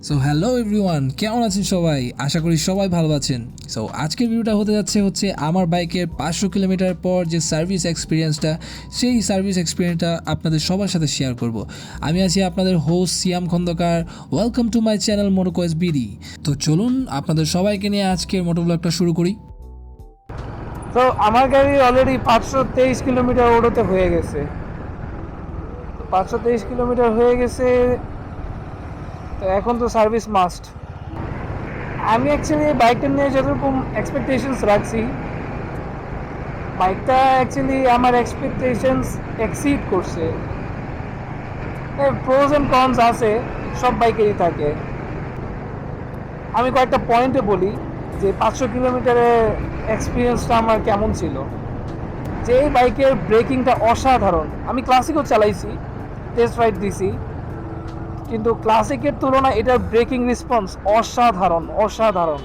So hello everyone, কেমন আছেন সবাই? আশা করি সবাই ভালো আছেন। সো আজকের ভিডিওটা হতে যাচ্ছে আমার বাইকের 500 কিলোমিটার পর যে সার্ভিস এক্সপিরিয়েন্সটা, সেই সার্ভিস এক্সপিরিয়েন্সটা আপনাদের সবার সাথে শেয়ার করব। আমি আছি আপনাদের host Siam Khandakar. Welcome to my channel মোটোকোয়েস বিডি। তো চলুন আপনাদের সবাইকে নিয়ে আজকের মোটো ব্লগটা শুরু করি। তো আমার গাড়ি অলরেডি 523 কিলোমিটার ওড়োতে হয়ে গেছে। 523 কিলোমিটার হয়ে গেছে, তো এখন তো সার্ভিস মাস্ট। আমি অ্যাকচুয়ালি বাইকটা নিয়ে যতরকম এক্সপেকটেশনস রাখছি, বাইকটা অ্যাকচুয়ালি আমার এক্সপেকটেশনস এক্সিড করছে। প্রোজ অ্যান্ড কনস আছে, সব বাইকেরই থাকে। আমি কয়েকটা পয়েন্টে বলি যে 500 কিলোমিটারের এক্সপিরিয়েন্সটা আমার কেমন ছিল। যে এই বাইকের ব্রেকিংটা অসাধারণ। আমি ক্লাসিকও চালাইছি, টেস্ট রাইড দিছি, কিন্তু ক্লাসিকের তুলনায় এটার ব্রেকিং রেসপন্স অসাধারণ।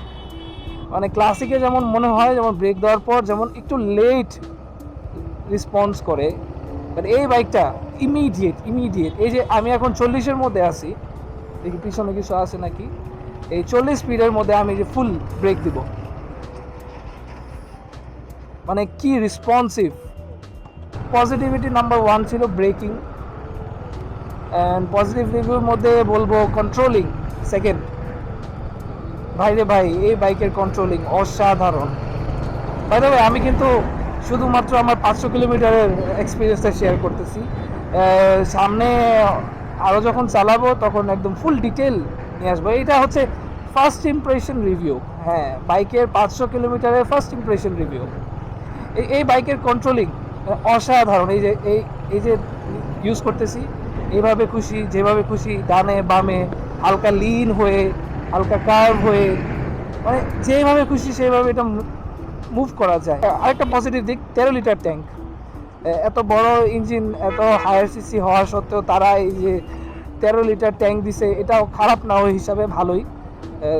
মানে ক্লাসিকে যেমন মনে হয় যেমন ব্রেক দেওয়ার পর যেমন একটু লেট রেসপন্স করে, বাট এই বাইকটা ইমিডিয়েট। এই যে আমি এখন 40-এর মধ্যে আছি, দেখি পিছনে কিছু আছে নাকি। এই 40 স্পিডের মধ্যে আমি যে ফুল ব্রেক দিব, মানে কি রেসপন্সিভ। পজিটিভিটি নাম্বার 1 ছিল ব্রেকিং, অ্যান্ড পজিটিভ রিভিউর মধ্যে বলবো কন্ট্রোলিং সেকেন্ড। ভাই এই বাইকের কন্ট্রোলিং অসাধারণ। বাই দ্য ওয়ে, আমি কিন্তু শুধুমাত্র আমার 500 কিলোমিটারের এক্সপিরিয়েন্সটা শেয়ার করতেছি। সামনে আরও যখন চালাবো তখন একদম ফুল ডিটেল নিয়ে আসবো। এটা হচ্ছে ফার্স্ট ইমপ্রেশন রিভিউ। হ্যাঁ, বাইকের 500 কিলোমিটারের ফার্স্ট ইমপ্রেশন রিভিউ। এই বাইকের কন্ট্রোলিং অসাধারণ। এই যে ইউজ করতেছি, এইভাবে খুশি, যেভাবে খুশি, ডানে বামে, হালকা লিন হয়ে, হালকা কার্ভ হয়ে, মানে যেভাবে খুশি সেইভাবে এটা মুভ করা যায়। আরেকটা পজিটিভ দিক, 13 লিটার ট্যাঙ্ক। এত বড় ইঞ্জিন, এত হায়ার সিসি হওয়া সত্ত্বেও তারা এই যে 13 লিটার ট্যাঙ্ক দিছে, এটাও খারাপ না ওই হিসাবে ভালোই।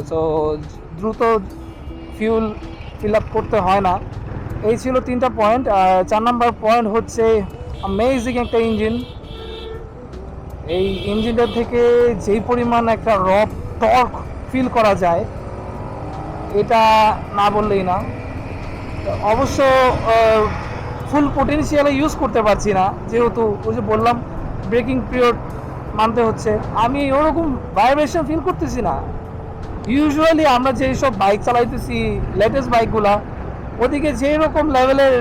সো দ্রুত ফিউল ফিল আপ করতে হয় না। এই ছিল 3টা পয়েন্ট। আর 4 নাম্বার পয়েন্ট হচ্ছে অ্যামেজিং একটা ইঞ্জিন। এই ইঞ্জিনটার থেকে যেই পরিমাণ একটা র টর্ক ফিল করা যায়, এটা না বললেই না। অবশ্য ফুল পোটেনশিয়ালে ইউজ করতে পারছি না, যেহেতু ওই যে বললাম ব্রেকিং পিরিয়ড মানতে হচ্ছে। আমি ওরকম ভাইব্রেশন ফিল করতেছি না। ইউজুয়ালি আমরা যেই সব বাইক চালাইতেছি, লেটেস্ট বাইকগুলা, ওদিকে যেই রকম লেভেলের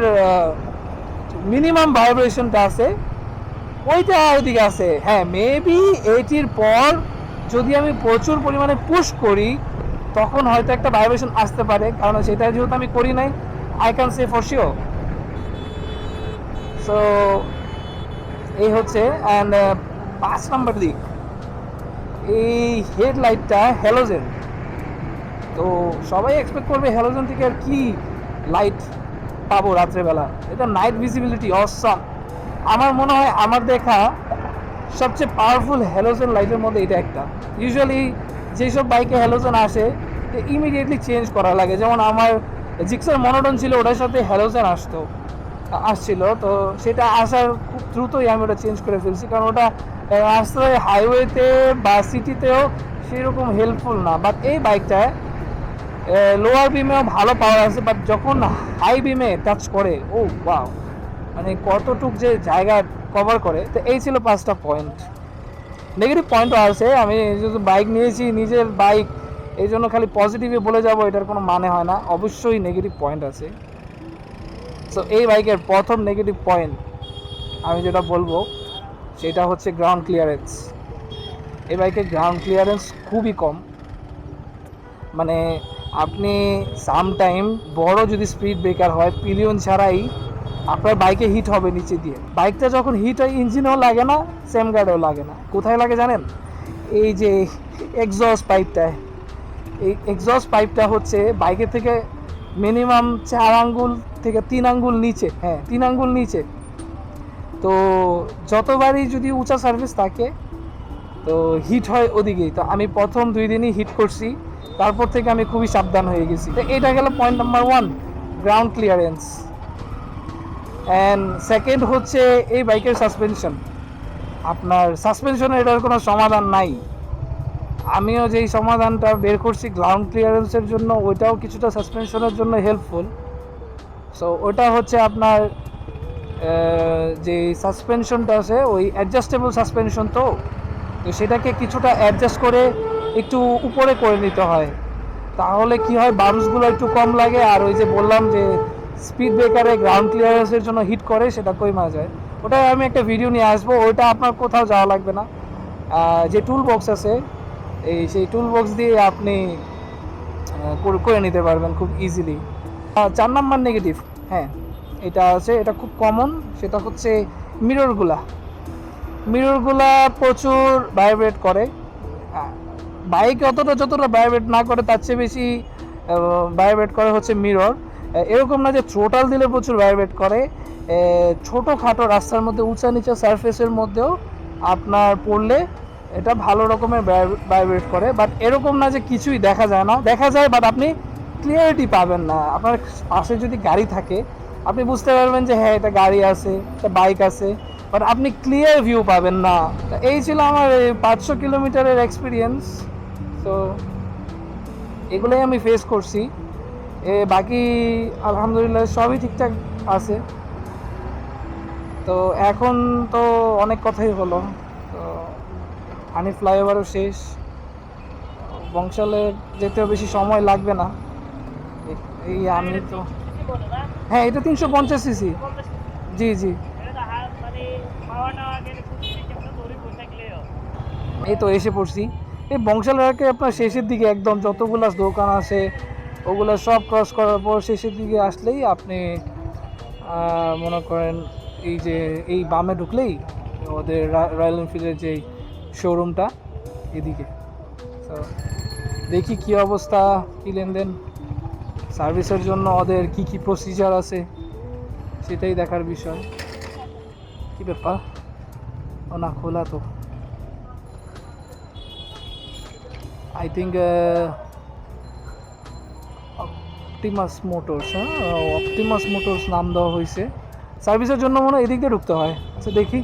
মিনিমাম ভাইব্রেশনটা আছে, ওইটা ওইদিকে আছে। হ্যাঁ, মেবি 80-র পর যদি আমি প্রচুর পরিমাণে পুশ করি, তখন হয়তো একটা ভাইব্রেশন আসতে পারে, কারণ সেটা যেহেতু আমি করি নাই, I can say for sure. So এই হচ্ছে। অ্যান্ড 5 নাম্বার দিক, এই হেডলাইটটা হ্যালোজেন। তো সবাই এক্সপেক্ট করবে হ্যালোজেন থেকে আর কি লাইট পাবো রাত্রেবেলা। এটা নাইট ভিজিবিলিটি অসাম। আমার মনে হয় আমার দেখা সবচেয়ে পাওয়ারফুল হ্যালোজেন লাইটের মধ্যে এটা একটা। ইউজুয়ালি যেসব বাইকে হ্যালোজেন আসে ইমিডিয়েটলি চেঞ্জ করা লাগে। যেমন আমার জিক্সার মনোটন ছিল, ওটার সাথে হ্যালোজেন আসছিল, তো সেটা আসার খুব দ্রুতই আমি ওটা চেঞ্জ করে ফেলছি, কারণ ওটা রাস্তায় হাইওয়েতে বা সিটিতেও সেরকম হেল্পফুল না। বাট এই বাইকটায় লোয়ার বিমেও ভালো পাওয়ার আছে, বাট যখন হাই বিমে টাচ করে, ও ওয়াও, মানে কতটুক যে জায়গা কভার করে। তো এই ছিল 5টা পয়েন্ট। নেগেটিভ পয়েন্টও আছে। আমি যেহেতু বাইক নিয়েছি, নিজের বাইক, এই জন্য খালি পজিটিভে বলে যাব এটার কোনো মানে হয় না, অবশ্যই নেগেটিভ পয়েন্ট আছে। সো এই বাইকের প্রথম নেগেটিভ পয়েন্ট আমি যেটা বলবো সেটা হচ্ছে গ্রাউন্ড ক্লিয়ারেন্স। এই বাইকের গ্রাউন্ড ক্লিয়ারেন্স খুবই কম। মানে আপনি সামটাইম বড় যদি স্পিড ব্রেকার হয়, পিলিয়ন ছাড়াই আপনার বাইকে হিট হবে নিচে দিয়ে। বাইকটা যখন হিট হয়, ইঞ্জিনেও লাগে না, সেম গার্ডেও লাগে না। কোথায় লাগে জানেন? এই যে এক্সস্ট পাইপটায়। এই এক্সস্ট পাইপটা হচ্ছে বাইকের থেকে মিনিমাম 4 আঙ্গুল থেকে 3 আঙ্গুল নিচে। হ্যাঁ, 3 আঙ্গুল নিচে। তো যতবারই যদি উঁচা সার্ভিস থাকে, তো হিট হয় ওদিকেই। তো আমি প্রথম 2 দিনই হিট করছি, তারপর থেকে আমি খুবই সাবধান হয়ে গেছি। তো এটা গেল point number 1, ground clearance. And second হচ্ছে এই বাইকের সাসপেনশন। আপনার সাসপেনশনের এটার কোনো সমাধান নাই। আমিও যেই সমাধানটা বের করছি গ্রাউন্ড ক্লিয়ারেন্সের জন্য, ওইটাও কিছুটা সাসপেনশনের জন্য হেল্পফুল। সো ওটা হচ্ছে আপনার যে সাসপেনশনটা আছে ওই অ্যাডজাস্টেবল সাসপেনশন, তো সেটাকে কিছুটা অ্যাডজাস্ট করে একটু উপরে করে নিতে হয়, তাহলে কি হয় বাম্পসগুলো একটু কম লাগে, আর ওই যে বললাম যে স্পিড ব্রেকারে গ্রাউন্ড ক্লিয়ারেন্সের জন্য হিট করে, সেটা কমা যায়। ওটাই আমি একটা ভিডিও নিয়ে আসবো, ওইটা আপনার কোথাও যাওয়া লাগবে না। যে টুল বক্স আছে সেই টুল বক্স দিয়ে আপনি করে নিতে পারবেন খুব ইজিলি। 4 নাম্বার নেগেটিভ, হ্যাঁ এটা আছে, এটা খুব কমন, সেটা হচ্ছে মিররগুলা প্রচুর ভাইব্রেট করে। বাইক যতটা ভাইব্রেট না করে তার চেয়ে বেশি ভাইব্রেট করে হচ্ছে মিরর। এরকম না যে থ্রোটাল দিলে প্রচুর ভাইব্রেট করে, ছোটোখাটো রাস্তার মধ্যে উঁচা নিচা সারফেসের মধ্যেও আপনার পড়লে এটা ভালো রকমের ভাইব্রেট করে। বাট এরকম না যে কিছুই দেখা যায় না, দেখা যায় বাট আপনি ক্লিয়ারিটি পাবেন না। আপনার পাশে যদি গাড়ি থাকে আপনি বুঝতে পারবেন যে হ্যাঁ এটা গাড়ি আছে, একটা বাইক আছে, বাট আপনি ক্লিয়ার ভিউ পাবেন না। এই ছিল আমার 500 কিলোমিটারের এক্সপিরিয়েন্স। তো এগুলোই আমি ফেস করছি, বাকি আলহামদুলিল্লাহ সবই ঠিকঠাক আছে। তো এখন তো অনেক কথাই হলো, তো হানি ফ্লাইওভারও শেষ, বংশালে যেতেও বেশি সময় লাগবে না। এই আমি তো হ্যাঁ এটা 350 সিসি, জি জি এই তো এসে পড়ছি। এই বংশালকে আপনার শেষের দিকে একদম যতগুলা দোকান আছে ওগুলো সব ক্রস করার পর শেষের দিকে আসলেই আপনি মনে করেন এই যে এই বামে ঢুকলেই ওদের রয়্যাল এনফিল্ডের যে শোরুমটা এদিকে। তো দেখি কি অবস্থা, কী লেনদেন, সার্ভিসের জন্য ওদের কি কি প্রসিজার আছে সেটাই দেখার বিষয়। কি ব্যাপার, ও না খোলা তো, I think Optimus motors, Optimus motors নাম দেওয়া হয়েছে। সার্ভিসের জন্য মনে হয় এদিক দিয়ে ঢুকতে হয়। আচ্ছা দেখি।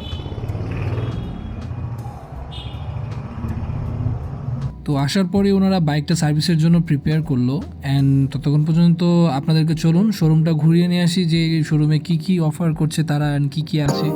তো আসার পরে ওনারা বাইকটা সার্ভিসের জন্য প্রিপেয়ার করলো, অ্যান্ড ততক্ষণ পর্যন্ত আপনাদেরকে চলুন শোরুমটা ঘুরিয়ে নিয়ে আসি, যে শোরুমে কি কি অফার করছে তারা অ্যান্ড কী কী আছে।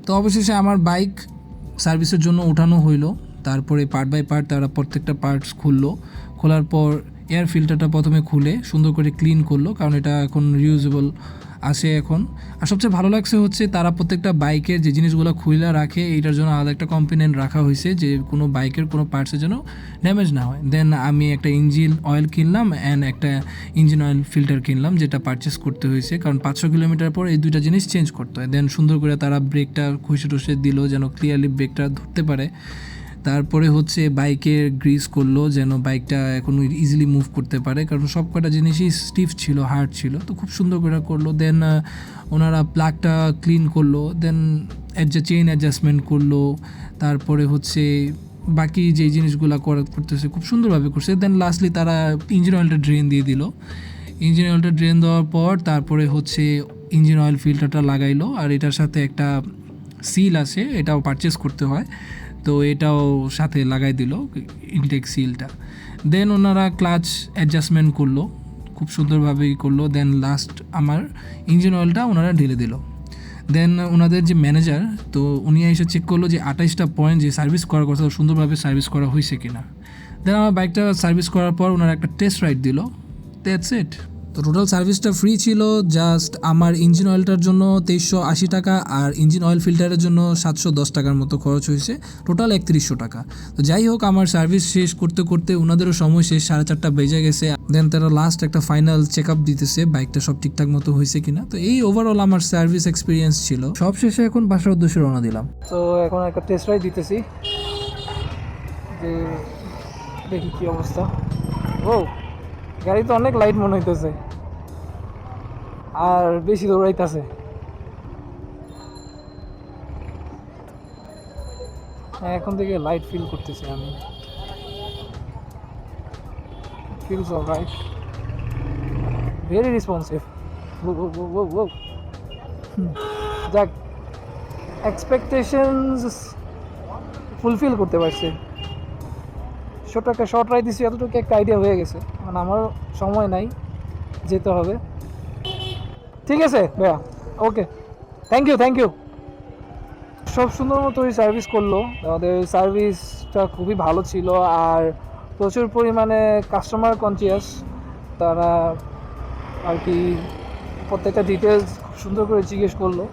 তো অবশেষে আমার বাইক সার্ভিসের জন্য ওঠানো হইলো। তারপরে পার্ট বাই পার্ট তারা প্রত্যেকটা পার্টস খুললো, খোলার পর এয়ার ফিল্টারটা প্রথমে খুলে সুন্দর করে ক্লিন করলো, কারণ এটা এখন রিউজেবল আসে এখন। আর সবচেয়ে ভালো লাগছে হচ্ছে তারা প্রত্যেকটা বাইকের যে জিনিসগুলো খুলে রাখে এইটার জন্য আলাদা একটা কম্পোনেন্ট রাখা হয়েছে, যে কোনো বাইকের কোনো পার্টসের যেন ড্যামেজ না হয়। দেন আমি একটা ইঞ্জিন অয়েল কিনলাম অ্যান্ড একটা ইঞ্জিন অয়েল ফিল্টার কিনলাম, যেটা পারচেস করতে হয়েছে, কারণ 500 কিলোমিটার পর এই দুইটা জিনিস চেঞ্জ করতে হয়। দেন সুন্দর করে তারা ব্রেকটা ঘষে টষে দিল যেন ক্লিয়ারলি ব্রেকটা ধরতে পারে। তারপরে হচ্ছে বাইকের গ্রিস করলো যেন বাইকটা এখন ইজিলি মুভ করতে পারে, কারণ সব কটা জিনিসই স্টিফ ছিল, হার্ড ছিল, তো খুব সুন্দর করে করলো। দেন ওনারা প্লাগটা ক্লিন করলো, দেন চেইন অ্যাডজাস্টমেন্ট করলো, তারপরে হচ্ছে বাকি যে জিনিসগুলো করতেছে খুব সুন্দরভাবে করছে। দেন লাস্টলি তারা ইঞ্জিন অয়েলটা ড্রেন দিয়ে দিল। ইঞ্জিন অয়েলটা ড্রেন দেওয়ার পর তারপরে হচ্ছে ইঞ্জিন অয়েল ফিল্টারটা লাগাইলো, আর এটার সাথে একটা সিল আছে, এটাও পারচেস করতে হয়, তো এটাও সাথে লাগাই দিল ইনটেক সিলটা। দেন ওনারা ক্লাচ অ্যাডজাস্টমেন্ট করলো, খুব সুন্দরভাবেই করলো। দেন লাস্ট আমার ইঞ্জিন অয়েলটা ওনারা ঢেলে দিল। দেন ওনাদের যে ম্যানেজার, তো উনি এসে চেক করলো যে 28টা পয়েন্ট যে সার্ভিস করার কথা সুন্দরভাবে সার্ভিস করা হয়েছে কিনা। দেন আমার বাইকটা সার্ভিস করার পর ওনারা একটা টেস্ট রাইড দিল, দ্যাটস ইট। তো টোটাল সার্ভিসটা ফ্রি ছিল, জাস্ট আমার ইঞ্জিন অয়েলটার জন্য 2380 টাকা আর ইঞ্জিন অয়েল ফিল্টারের জন্য 710 টাকার মতো খরচ হয়েছে, টোটাল 3100 টাকা। তো যাই হোক, আমার সার্ভিস শেষ করতে করতে ওনাদেরও সময় শেষ, 4:30 বেজে গেছে। দেন তারা লাস্ট একটা ফাইনাল চেক আপ দিতেছে বাইকটা সব ঠিকঠাক মতো হয়েছে কিনা। তো এই ওভারঅল আমার সার্ভিস এক্সপিরিয়েন্স ছিল। সব শেষে এখন বাসার উদ্দেশ্যে রওনা দিলাম। তো এখন একটা টেস্ট রাইড দিতেছি, যে দেখি কি অবস্থা। ও, গাড়ি তো অনেক লাইট মনে হইতেছে আর বেশি দৌড়াইতেছে। এখন থেকে লাইট ফিল করতেছি আমি, ফিলস অলরাইট, ভেরি রেসপন্সিভ। যাক, এক্সপেকটেশনস ফুলফিল করতে পারছি। ছোট একটা শর্ট রাইড দিছি, এতটুকু একটা আইডিয়া হয়ে গেছে। মানে আমার সময় নাই, যেতে হবে। ঠিক আছে ভাইয়া, ওকে, থ্যাংক ইউ। সব সুন্দর মতোই সার্ভিস করলো, আমাদের সার্ভিসটা খুবই ভালো ছিল আর প্রচুর পরিমাণে কাস্টমার কনসিয়াস। তারা আর কি প্রত্যেকটা ডিটেলস খুব সুন্দর করে জিজ্ঞেস করলো।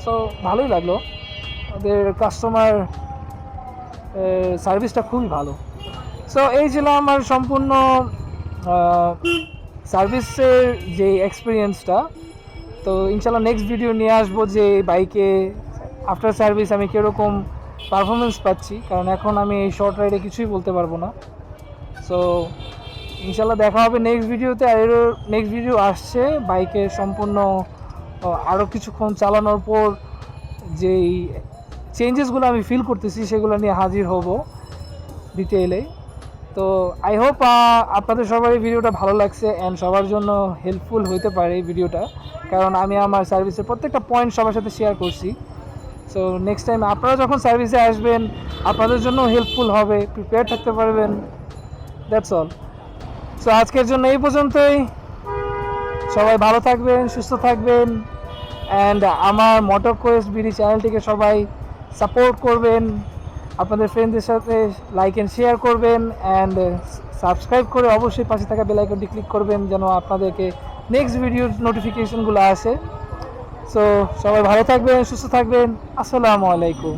সো ভালোই লাগলো, ওদের কাস্টমার সার্ভিসটা খুবই ভালো। সো এই ছিল আমার সম্পূর্ণ সার্ভিসের যে এক্সপিরিয়েন্সটা। তো ইনশাল্লাহ নেক্সট ভিডিও নিয়ে আসবো যে বাইকে আফটার সার্ভিস আমি কীরকম পারফরমেন্স পাচ্ছি, কারণ এখন আমি এই শর্ট রাইডে কিছুই বলতে পারবো না। সো ইনশাল্লাহ দেখা হবে নেক্সট ভিডিওতে। আর এরও নেক্সট ভিডিও আসছে বাইকের সম্পূর্ণ আরও কিছুক্ষণ চালানোর পর যেই চেঞ্জেসগুলো আমি ফিল করতেছি সেগুলো নিয়ে হাজির হব ডিটেইলে। তো আই হোপ আপনাদের সবারই ভিডিওটা ভালো লাগছে অ্যান্ড সবার জন্য হেল্পফুল হতে পারে এই ভিডিওটা, কারণ আমি আমার সার্ভিসের প্রত্যেকটা পয়েন্ট সবার সাথে শেয়ার করছি। সো নেক্সট টাইম আপনারা যখন সার্ভিসে আসবেন আপনাদের জন্য হেল্পফুল হবে, প্রিপেয়ার থাকতে পারবেন। That's all. সো আজকের জন্য এই পর্যন্তই। সবাই ভালো থাকবেন, সুস্থ থাকবেন অ্যান্ড আমার মোটর কোয়েস্ট বিডি চ্যানেলটিকে সবাই সাপোর্ট করবেন, আপনাদের ফ্রেন্ডদের সাথে লাইক অ্যান্ড শেয়ার করবেন অ্যান্ড সাবস্ক্রাইব করে অবশ্যই পাশে থাকা বেল আইকনটি ক্লিক করবেন যেন আপনাদেরকে নেক্সট ভিডিওর নোটিফিকেশনগুলো আসে। সো সবাই ভালো থাকবেন, সুস্থ থাকবেন। আসসালামু আলাইকুম।